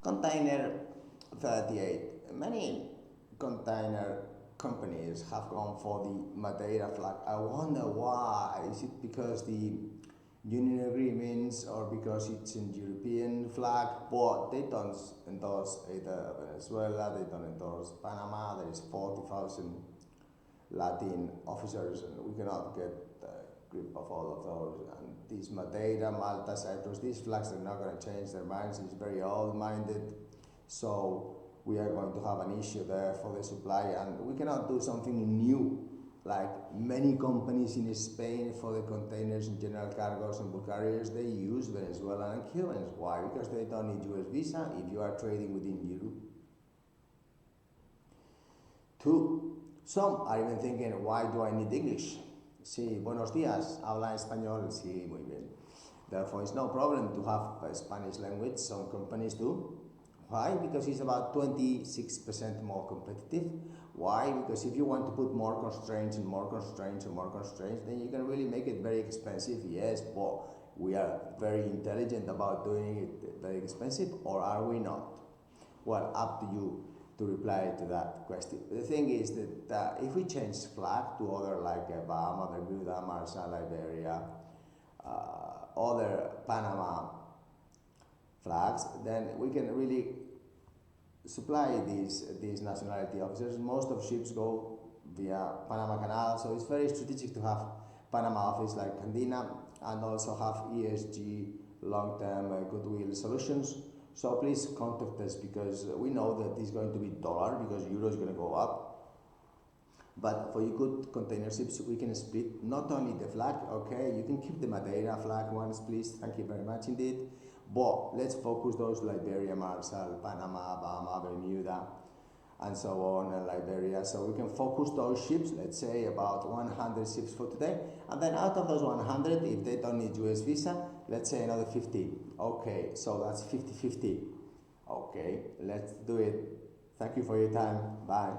Container 38. Many container companies have gone for the Madeira flag. I wonder why. Is it because the union agreements or because it's in European flag? But they don't endorse either Venezuela, they don't endorse Panama. There is 40,000 Latin officers, and we cannot get the grip of all of those. And these Madeira, Malta, Cyprus, these flags are not going to change their minds. It's very old-minded, so we are going to have an issue there for the supply, and we cannot do something new like many companies in Spain for the containers and general cargos and bulk carriers. They use Venezuelan and Cubans. Why? Because they don't need US visa if you are trading within Europe. Two, some are even thinking, why do I need English? Sí, buenos días, habla español, sí, muy bien. Therefore, it's no problem to have a Spanish language, some companies do. Why? Because it's about 26% more competitive. Why? Because if you want to put more constraints and more constraints and more constraints, then you can really make it very expensive, yes, but we are very intelligent about doing it very expensive, or are we not? Well, up to you to reply to that question. The thing is that if we change flag to other like Bahama, Bermuda, Marshall, Liberia, other Panama flags, then we can really supply these nationality officers. Most of ships go via Panama Canal, so it's very strategic to have Panama office like Candina and also have ESG long-term goodwill solutions. So please contact us, because we know that it's going to be dollar because euro is going to go up. But for you good container ships, we can split not only the flag, okay, you can keep the Madeira flag ones, please, thank you very much indeed. But let's focus those Liberia, Marshall, Panama, Bahama, Bermuda, and so on, and Liberia. So we can focus those ships, let's say about 100 ships for today. And then out of those 100, if they don't need US visa, let's say another 50. Okay, so that's 50-50. Okay, let's do it. Thank you for your time. Bye.